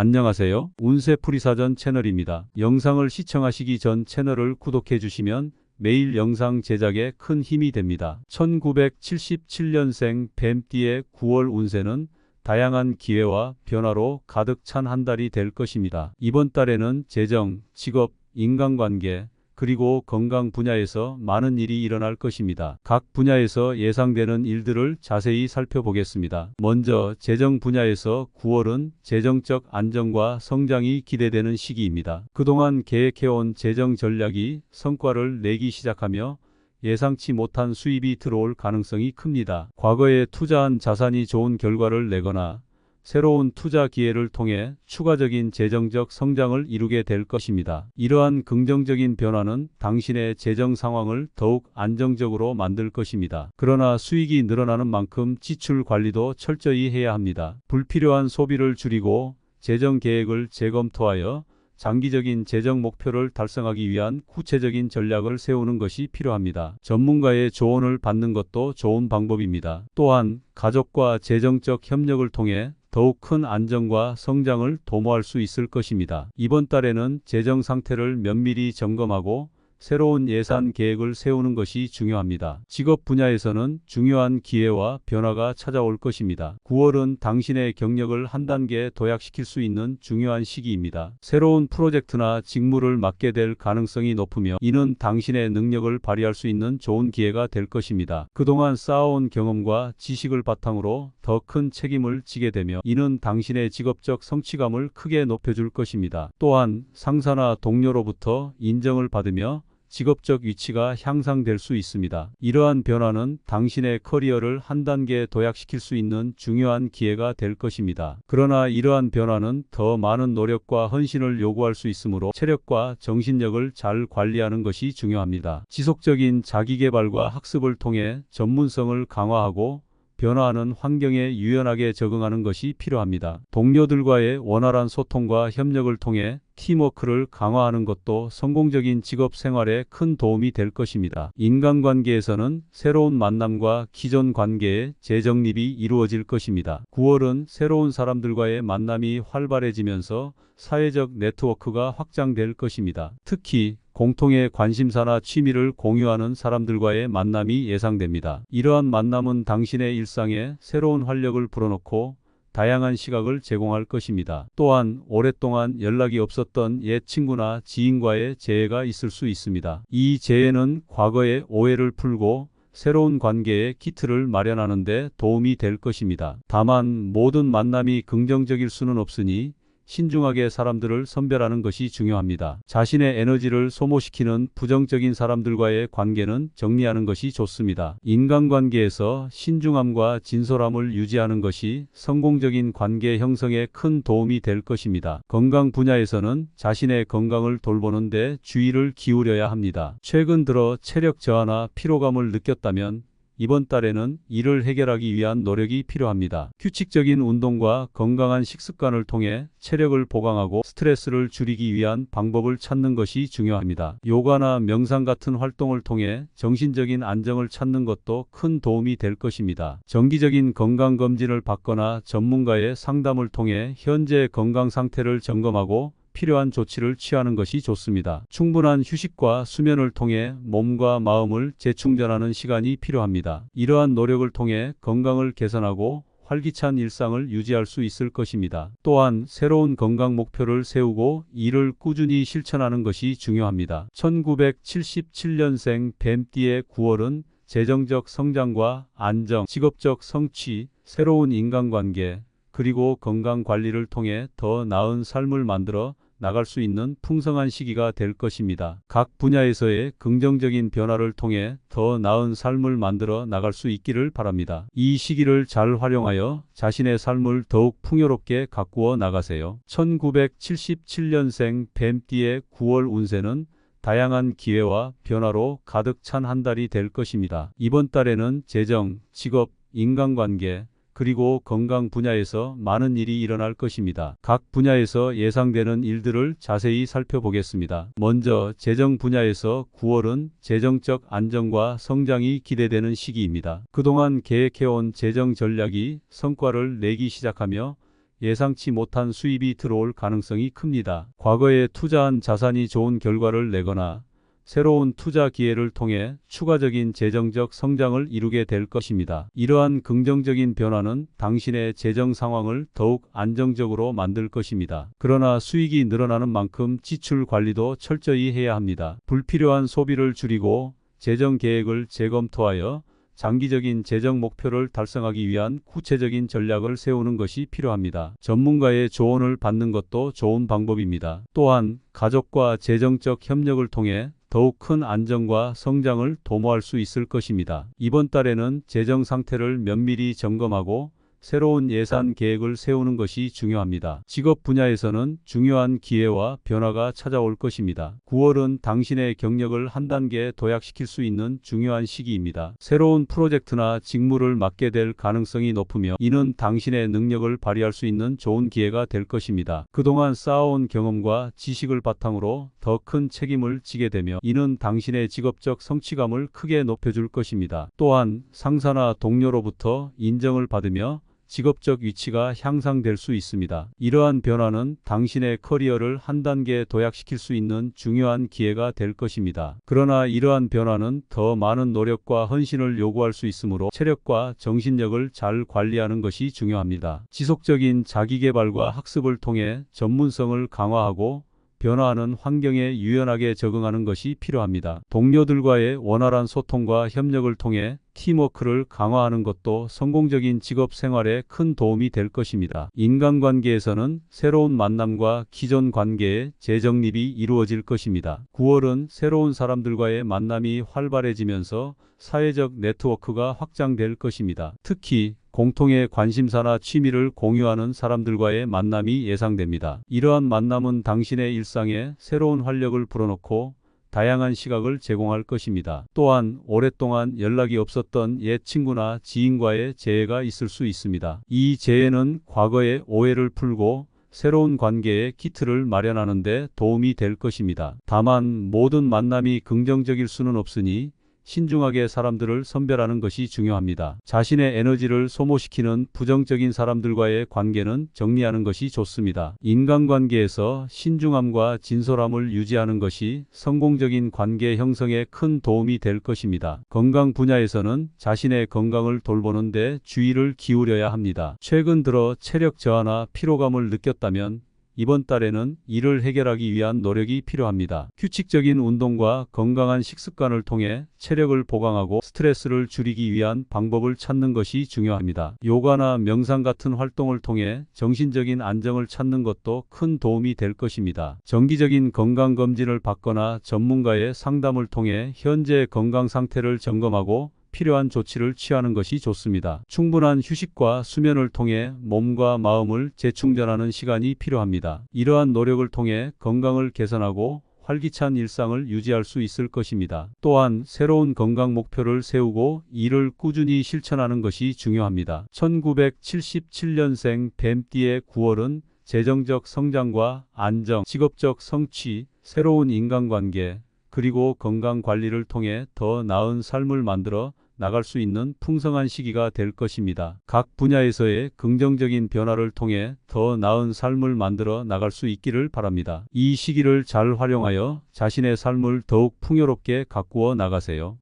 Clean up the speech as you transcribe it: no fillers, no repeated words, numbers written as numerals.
안녕하세요. 운세풀이사전 채널입니다. 영상을 시청하시기 전 채널을 구독해 주시면 매일 영상 제작에 큰 힘이 됩니다. 1977년생 뱀띠의 9월 운세는 다양한 기회와 변화로 가득 찬 한 달이 될 것입니다. 이번 달에는 재정, 직업, 인간관계, 그리고 건강 분야에서 많은 일이 일어날 것입니다. 각 분야에서 예상되는 일들을 자세히 살펴보겠습니다. 먼저 재정 분야에서 9월은 재정적 안정과 성장이 기대되는 시기입니다. 그동안 계획해온 재정 전략이 성과를 내기 시작하며 예상치 못한 수입이 들어올 가능성이 큽니다. 과거에 투자한 자산이 좋은 결과를 내거나 새로운 투자 기회를 통해 추가적인 재정적 성장을 이루게 될 것입니다. 이러한 긍정적인 변화는 당신의 재정 상황을 더욱 안정적으로 만들 것입니다. 그러나 수익이 늘어나는 만큼 지출 관리도 철저히 해야 합니다. 불필요한 소비를 줄이고 재정 계획을 재검토하여 장기적인 재정 목표를 달성하기 위한 구체적인 전략을 세우는 것이 필요합니다. 전문가의 조언을 받는 것도 좋은 방법입니다. 또한 가족과 재정적 협력을 통해 더욱 큰 안정과 성장을 도모할 수 있을 것입니다. 이번 달에는 재정 상태를 면밀히 점검하고 새로운 예산 계획을 세우는 것이 중요합니다. 직업 분야에서는 중요한 기회와 변화가 찾아올 것입니다. 9월은 당신의 경력을 한 단계 도약시킬 수 있는 중요한 시기입니다. 새로운 프로젝트나 직무를 맡게 될 가능성이 높으며 이는 당신의 능력을 발휘할 수 있는 좋은 기회가 될 것입니다. 그동안 쌓아온 경험과 지식을 바탕으로 더 큰 책임을 지게 되며 이는 당신의 직업적 성취감을 크게 높여줄 것입니다. 또한 상사나 동료로부터 인정을 받으며 직업적 위치가 향상될 수 있습니다. 이러한 변화는 당신의 커리어를 한 단계 도약시킬 수 있는 중요한 기회가 될 것입니다. 그러나 이러한 변화는 더 많은 노력과 헌신을 요구할 수 있으므로 체력과 정신력을 잘 관리하는 것이 중요합니다. 지속적인 자기개발과 학습을 통해 전문성을 강화하고 변화하는 환경에 유연하게 적응하는 것이 필요합니다. 동료들과의 원활한 소통과 협력을 통해 팀워크를 강화하는 것도 성공적인 직업 생활에 큰 도움이 될 것입니다. 인간관계에서는 새로운 만남과 기존 관계의 재정립이 이루어질 것입니다. 9월은 새로운 사람들과의 만남이 활발해지면서 사회적 네트워크가 확장될 것입니다. 특히 공통의 관심사나 취미를 공유하는 사람들과의 만남이 예상됩니다. 이러한 만남은 당신의 일상에 새로운 활력을 불어넣고 다양한 시각을 제공할 것입니다. 또한 오랫동안 연락이 없었던 옛 친구나 지인과의 재회가 있을 수 있습니다. 이 재회는 과거의 오해를 풀고 새로운 관계의 기틀을 마련하는 데 도움이 될 것입니다. 다만 모든 만남이 긍정적일 수는 없으니 신중하게 사람들을 선별하는 것이 중요합니다. 자신의 에너지를 소모시키는 부정적인 사람들과의 관계는 정리하는 것이 좋습니다. 인간관계에서 신중함과 진솔함을 유지하는 것이 성공적인 관계 형성에 큰 도움이 될 것입니다. 건강 분야에서는 자신의 건강을 돌보는 데 주의를 기울여야 합니다. 최근 들어 체력 저하나 피로감을 느꼈다면 이번 달에는 이를 해결하기 위한 노력이 필요합니다. 규칙적인 운동과 건강한 식습관을 통해 체력을 보강하고 스트레스를 줄이기 위한 방법을 찾는 것이 중요합니다. 요가나 명상 같은 활동을 통해 정신적인 안정을 찾는 것도 큰 도움이 될 것입니다. 정기적인 건강검진을 받거나 전문가의 상담을 통해 현재 건강 상태를 점검하고 필요한 조치를 취하는 것이 좋습니다. 충분한 휴식과 수면을 통해 몸과 마음을 재충전하는 시간이 필요합니다. 이러한 노력을 통해 건강을 개선하고 활기찬 일상을 유지할 수 있을 것입니다. 또한 새로운 건강 목표를 세우고 이를 꾸준히 실천하는 것이 중요합니다. 1977년생 뱀띠의 9월은 재정적 성장과 안정, 직업적 성취, 새로운 인간관계, 그리고 건강 관리를 통해 더 나은 삶을 만들어 나갈 수 있는 풍성한 시기가 될 것입니다. 각 분야에서의 긍정적인 변화를 통해 더 나은 삶을 만들어 나갈 수 있기를 바랍니다. 이 시기를 잘 활용하여 자신의 삶을 더욱 풍요롭게 가꾸어 나가세요. 1977년생 뱀띠의 9월 운세는 다양한 기회와 변화로 가득 찬 한 달이 될 것입니다. 이번 달에는 재정, 직업, 인간관계, 그리고 건강 분야에서 많은 일이 일어날 것입니다. 각 분야에서 예상되는 일들을 자세히 살펴보겠습니다. 먼저 재정 분야에서 9월은 재정적 안정과 성장이 기대되는 시기입니다. 그동안 계획해온 재정 전략이 성과를 내기 시작하며 예상치 못한 수입이 들어올 가능성이 큽니다. 과거에 투자한 자산이 좋은 결과를 내거나 새로운 투자 기회를 통해 추가적인 재정적 성장을 이루게 될 것입니다. 이러한 긍정적인 변화는 당신의 재정 상황을 더욱 안정적으로 만들 것입니다. 그러나 수익이 늘어나는 만큼 지출 관리도 철저히 해야 합니다. 불필요한 소비를 줄이고 재정 계획을 재검토하여 장기적인 재정 목표를 달성하기 위한 구체적인 전략을 세우는 것이 필요합니다. 전문가의 조언을 받는 것도 좋은 방법입니다. 또한 가족과 재정적 협력을 통해 더욱 큰 안정과 성장을 도모할 수 있을 것입니다. 이번 달에는 재정 상태를 면밀히 점검하고 새로운 예산 계획을 세우는 것이 중요합니다. 직업 분야에서는 중요한 기회와 변화가 찾아올 것입니다. 9월은 당신의 경력을 한 단계 도약시킬 수 있는 중요한 시기입니다. 새로운 프로젝트나 직무를 맡게 될 가능성이 높으며 이는 당신의 능력을 발휘할 수 있는 좋은 기회가 될 것입니다. 그동안 쌓아온 경험과 지식을 바탕으로 더 큰 책임을 지게 되며 이는 당신의 직업적 성취감을 크게 높여줄 것입니다. 또한 상사나 동료로부터 인정을 받으며 직업적 위치가 향상될 수 있습니다. 이러한 변화는 당신의 커리어를 한 단계 도약시킬 수 있는 중요한 기회가 될 것입니다. 그러나 이러한 변화는 더 많은 노력과 헌신을 요구할 수 있으므로 체력과 정신력을 잘 관리하는 것이 중요합니다. 지속적인 자기계발과 학습을 통해 전문성을 강화하고 변화하는 환경에 유연하게 적응하는 것이 필요합니다. 동료들과의 원활한 소통과 협력을 통해 팀워크를 강화하는 것도 성공적인 직업 생활에 큰 도움이 될 것입니다. 인간관계에서는 새로운 만남과 기존 관계의 재정립이 이루어질 것입니다. 9월은 새로운 사람들과의 만남이 활발해지면서 사회적 네트워크가 확장될 것입니다. 특히 공통의 관심사나 취미를 공유하는 사람들과의 만남이 예상됩니다. 이러한 만남은 당신의 일상에 새로운 활력을 불어넣고 다양한 시각을 제공할 것입니다. 또한 오랫동안 연락이 없었던 옛 친구나 지인과의 재회가 있을 수 있습니다. 이 재회는 과거의 오해를 풀고 새로운 관계의 키트를 마련하는 데 도움이 될 것입니다. 다만 모든 만남이 긍정적일 수는 없으니 신중하게 사람들을 선별하는 것이 중요합니다. 자신의 에너지를 소모시키는 부정적인 사람들과의 관계는 정리하는 것이 좋습니다. 인간관계에서 신중함과 진솔함을 유지하는 것이 성공적인 관계 형성에 큰 도움이 될 것입니다. 건강 분야에서는 자신의 건강을 돌보는 데 주의를 기울여야 합니다. 최근 들어 체력 저하나 피로감을 느꼈다면 이번 달에는 이를 해결하기 위한 노력이 필요합니다. 규칙적인 운동과 건강한 식습관을 통해 체력을 보강하고 스트레스를 줄이기 위한 방법을 찾는 것이 중요합니다. 요가나 명상 같은 활동을 통해 정신적인 안정을 찾는 것도 큰 도움이 될 것입니다. 정기적인 건강검진을 받거나 전문가의 상담을 통해 현재 건강 상태를 점검하고 필요한 조치를 취하는 것이 좋습니다. 충분한 휴식과 수면을 통해 몸과 마음을 재충전하는 시간이 필요합니다. 이러한 노력을 통해 건강을 개선하고 활기찬 일상을 유지할 수 있을 것입니다. 또한 새로운 건강 목표를 세우고 이를 꾸준히 실천하는 것이 중요합니다. 1977년생 뱀띠의 9월은 재정적 성장과 안정, 직업적 성취, 새로운 인간관계, 그리고 건강 관리를 통해 더 나은 삶을 만들어 나갈 수 있는 풍성한 시기가 될 것입니다. 각 분야에서의 긍정적인 변화를 통해 더 나은 삶을 만들어 나갈 수 있기를 바랍니다. 이 시기를 잘 활용하여 자신의 삶을 더욱 풍요롭게 가꾸어 나가세요.